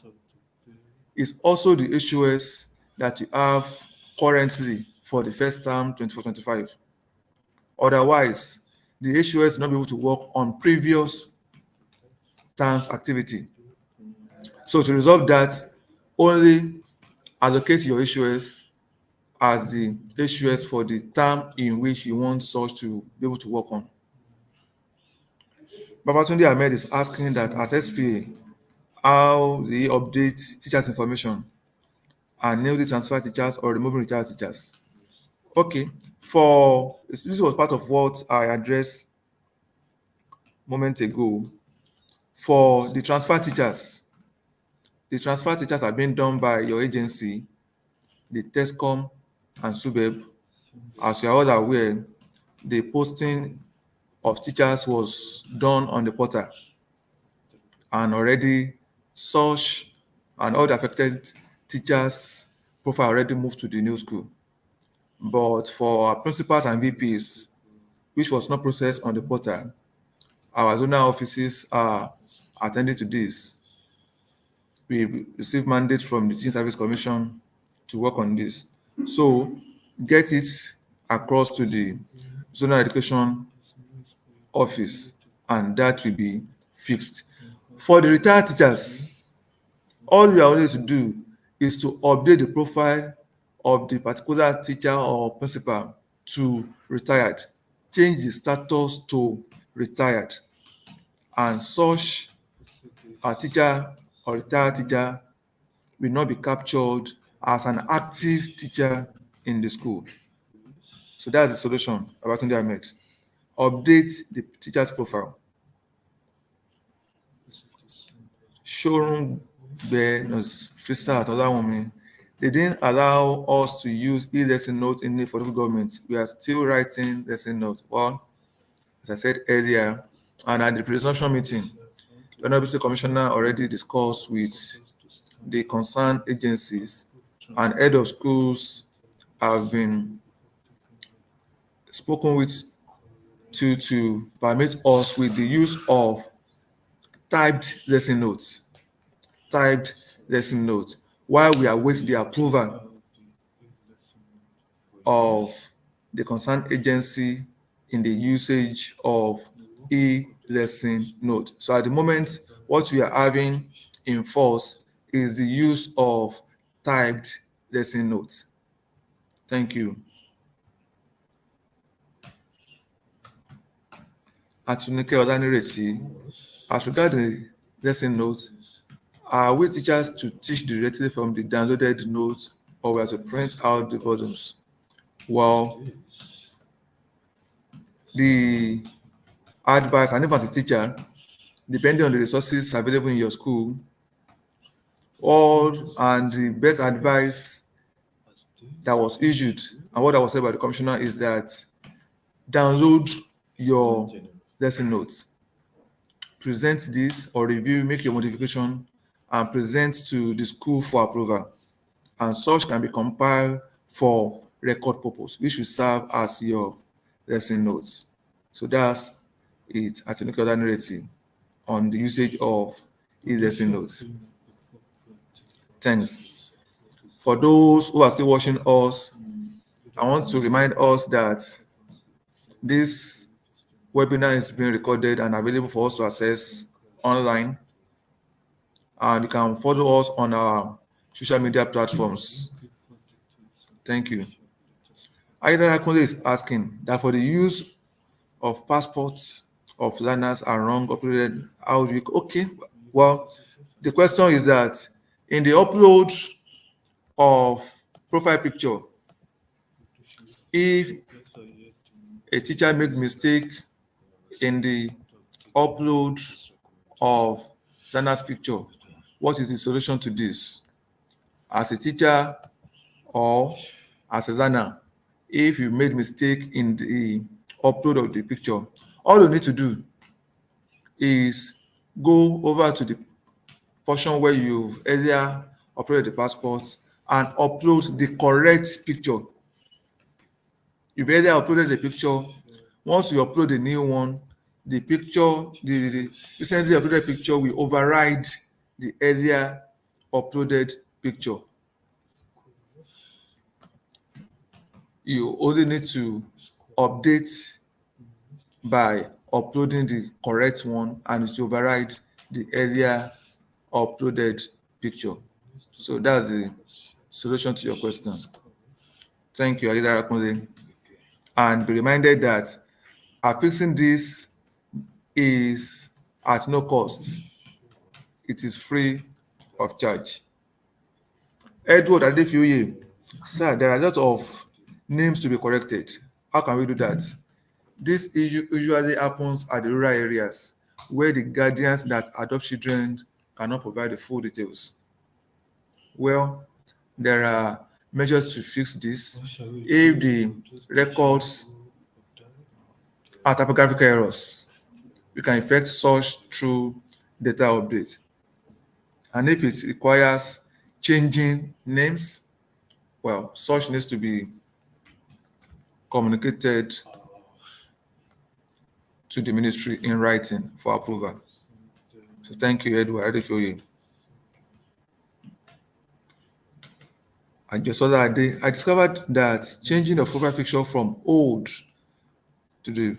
is also the HOS that you have currently for the first term 24-25. Otherwise, the HOS will not be able to work on previous term's activity. So to resolve that, only allocate your HOS as the HOS for the term in which you want such to be able to work on. Babatunde Ahmed is asking that as SPA, how they update teachers' information and newly transferred teachers or removing retired teachers. Okay, this was part of what I addressed moment ago. For the transfer teachers are being done by your agency, the TESCOM and SUBEB. As you are all aware, the posting of teachers was done on the portal, and already such and all the affected teachers' profile already moved to the new school. But for our principals and VPs, which was not processed on the portal, our zonal offices are attending to this. We received mandate from the Teaching Service Commission to work on this. So get it across to the zonal education office, and that will be fixed. For the retired teachers, all we are only to do is to update the profile of the particular teacher or principal to retired, change the status to retired, and such a teacher or retired teacher will not be captured as an active teacher in the school. So that's the solution Babatunde Ahmed. Update the teacher's profile. Showroom they didn't allow us to use e-lesson notes in the federal government. We are still writing lesson notes. Well, as I said earlier, and at the presumption meeting, the Honorable Commissioner already discussed with the concerned agencies, and head of schools have been spoken with to permit us with the use of typed lesson notes while we await the approval of the concerned agency in the usage of e-lesson note. So at the moment, what we are having in force is the use of typed lesson notes. Thank you. Atunike Olanireti, as regards the lesson notes, are we teachers to teach directly from the downloaded notes, or we have to print out the volumes? Well, the advice, and if as a teacher, depending on the resources available in your school, and the best advice that was issued and what I was said by the commissioner is that download your lesson notes, present this or review, make your modification, and present to the school for approval. And such can be compiled for record purpose, which will serve as your lesson notes. So that's it at a nuclear narrative on the usage of e-lesson notes. Thanks. For those who are still watching us, I want to remind us that this webinar is being recorded and available for us to access online. And you can follow us on our social media platforms. Thank you. Aida Akunle is asking that for the use of passports of learners are wrong uploaded. How do you? Okay. Well, the question is that in the upload of profile picture, if a teacher make mistake in the upload of learner's picture, what is the solution to this? As a teacher or as a learner, if you made mistake in the upload of the picture, all you need to do is go over to the portion where you've earlier uploaded the passport and upload the correct picture. You've earlier uploaded the picture. Once you upload a new one, the picture, the recently uploaded picture will override the earlier uploaded picture. You only need to update by uploading the correct one, and it will override the earlier uploaded picture. So that's the solution to your question. Thank you, Ayida Rakunle. And be reminded that fixing this is at no cost. It is free of charge. Edward Adefuye, sir, there are a lot of names to be corrected. How can we do that? This usually happens at the rural areas where the guardians that adopt children cannot provide the full details. Well, there are measures to fix this. If the records are typographical errors, we can effect such through data update. And if it requires changing names, well, such needs to be communicated to the ministry in writing for approval. So thank you, Edward Adefuye. I just saw that day. I discovered that changing the profile picture from old to the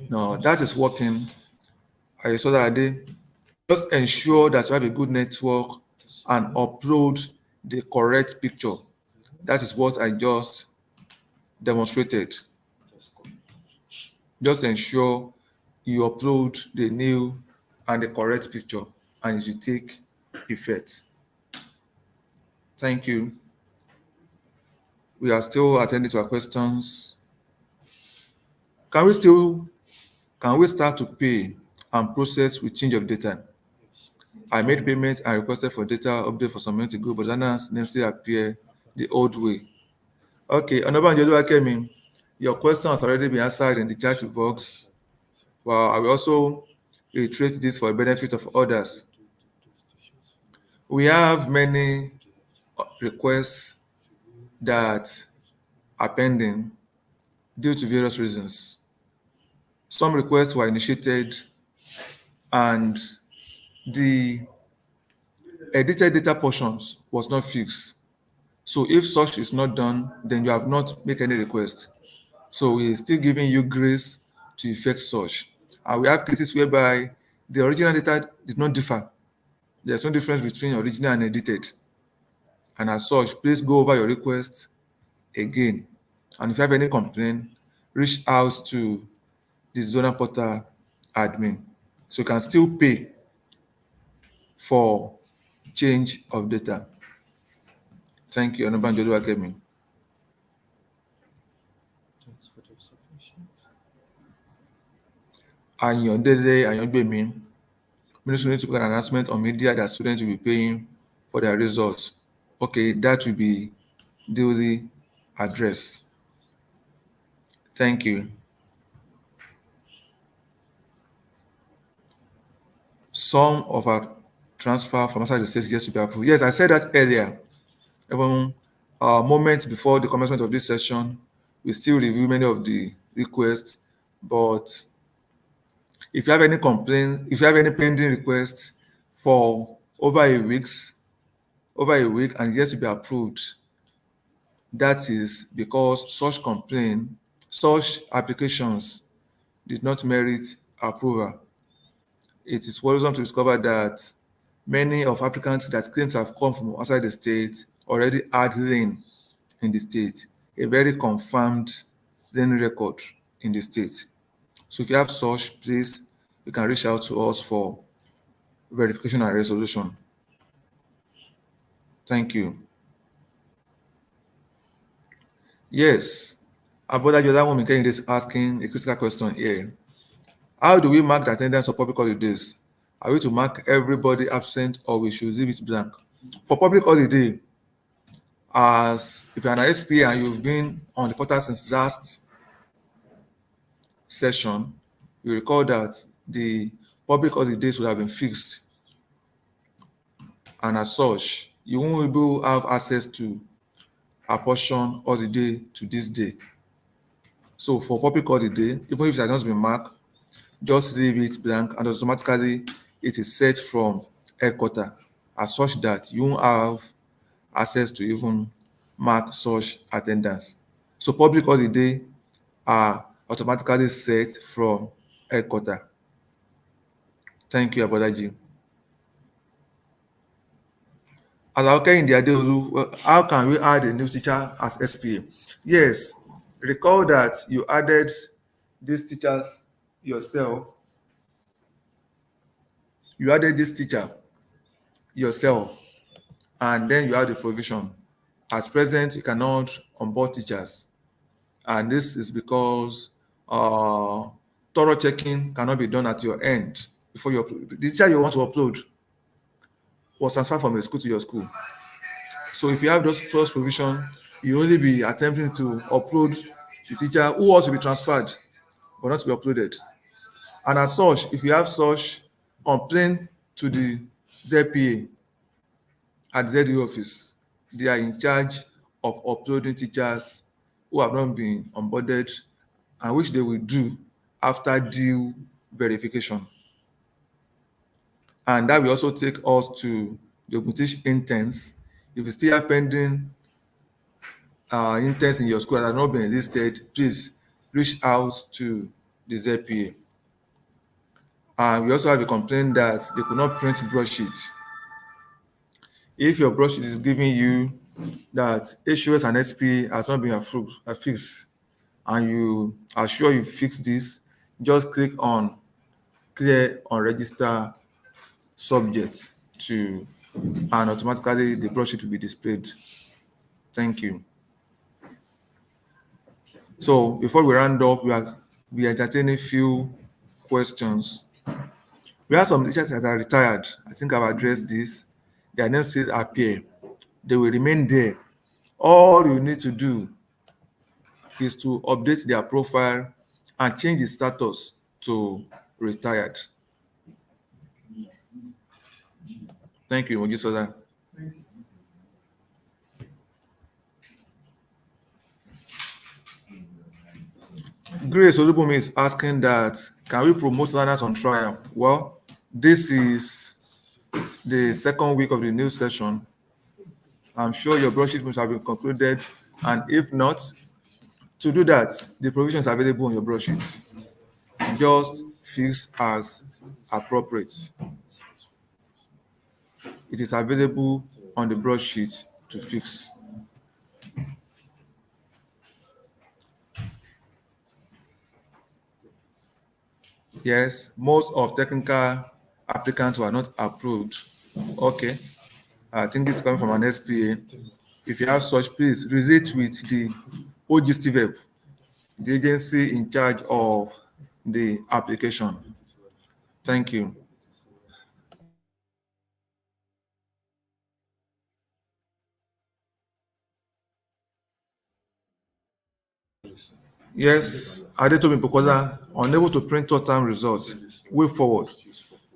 no, that is working. I saw that day. Just ensure that you have a good network and upload the correct picture. That is what I just demonstrated. Just ensure you upload the new and the correct picture, and it will take effect. Thank you. We are still attending to our questions. Can we start to pay and process with change of data? I made payments and requested for data update for some minutes ago, but Anna's name still appear the old way. Okay, Honorable Akemi, your question has already been answered in the chat box. Well, I will also reiterate this for the benefit of others. We have many requests that are pending due to various reasons. Some requests were initiated and the edited data portions was not fixed. So if such is not done, then you have not made any request. So we're still giving you grace to effect such. And we have cases whereby the original data did not differ. There's no difference between original and edited. And as such, please go over your request again. And if you have any complaint, reach out to the zonal portal admin. So you can still pay for change of data. Thank you, Honorable Jodo Akemi. Anyondele Anyongbemi, Ministry needs to put an announcement on media that students will be paying for their results. Okay, that will be duly addressed. Thank you. Some of our transfer from outside the state is yet to be approved. Yes, I said that earlier. Even moments before the commencement of this session, we still review many of the requests, but if you have any complaint, if you have any pending requests for over a week and yet to be approved, that is because such applications did not merit approval. It is worrisome to discover that many of applicants that claim to have come from outside the state already had lane in the state, a very confirmed lane record in the state. So if you have such, please, you can reach out to us for verification and resolution. Thank you. Yes, Aboda Yola Women is asking a critical question here. How do we mark the attendance of public holidays? Are we to mark everybody absent or we should leave it blank? For public holiday, as if you're an SPA and you've been on the portal since last session, you recall that the public holidays would have been fixed. And as such, you won't be able to have access to a portion holiday to this day. So for public holiday, even if it has not been marked, just leave it blank and automatically it is set from headquarters as such that you won't have access to even mark such attendance. So public holiday are automatically set from headquarters. Thank you, Abolaji. Alauke in the Adeolu, how can we add a new teacher as SPA? Yes, recall that you added these teachers yourself. You added this teacher yourself, and then you have the provision. At present, you cannot onboard teachers, and this is because thorough checking cannot be done at your end before you upload. The teacher you want to upload was transferred from your school to your school. So if you have those first provision, you only be attempting to upload the teacher who wants to be transferred but not to be uploaded. And as such, if you have such, complain to the ZPA at the ZU office. They are in charge of uploading teachers who have not been onboarded and which they will do after due verification. And that will also take us to the British interns. If you still have pending interns in your school that have not been listed, please reach out to the ZPA. And we also have a complaint that they could not print broadsheets. If your broadsheet is giving you that HOS and SP has not been fixed, and you are sure you fixed this, just click on clear on register subject to, and automatically the broadsheet will be displayed. Thank you. So before we round up, we are entertaining few questions. We have some teachers that are retired. I think I've addressed this. Their names still appear. They will remain there. All you need to do is to update their profile and change the status to retired. Thank you, Moji Soda. Grace Olubumi is asking that, can we promote learners on trial? Well, this is the second week of the new session. I'm sure your broadsheet must have been concluded, and if not, to do that, the provisions available on your broadsheet. Just fix as appropriate. It is available on the broadsheet to fix. Yes, most of technical applicants were not approved. Okay, I think it's coming from an SPA. If you have such, please relate with the OGSTVEP, the agency in charge of the application. Thank you. Yes, Adetomi Pokola, unable to print total results. Way forward.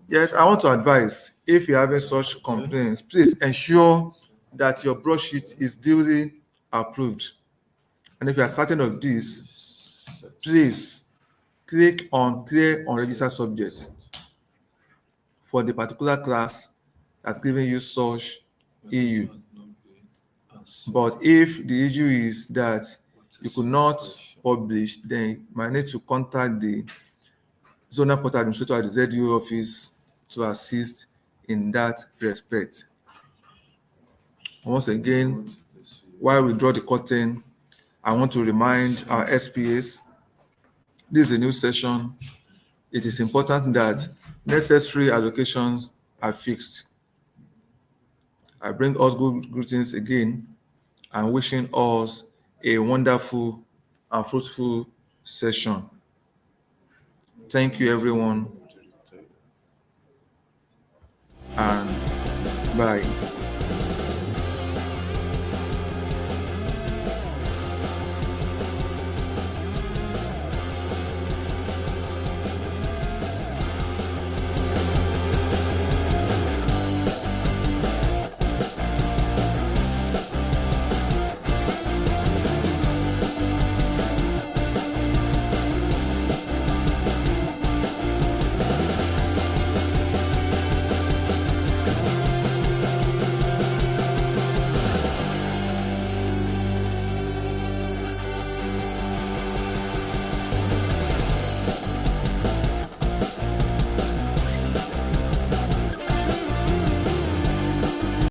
Yes, I want to advise, if you're having such complaints, please ensure that your broadsheet is duly approved. And if you are certain of this, please click on clear on register subject for the particular class that's giving you such EU. But if the issue is that you could not publish, then you might need to contact the zonal portal administrator at the ZU office to assist in that respect. Once again, while we draw the curtain, I want to remind our SPAs, this is a new session. It is important that necessary allocations are fixed. I bring us good greetings again and wishing us a wonderful and fruitful session. Thank you, everyone, and bye.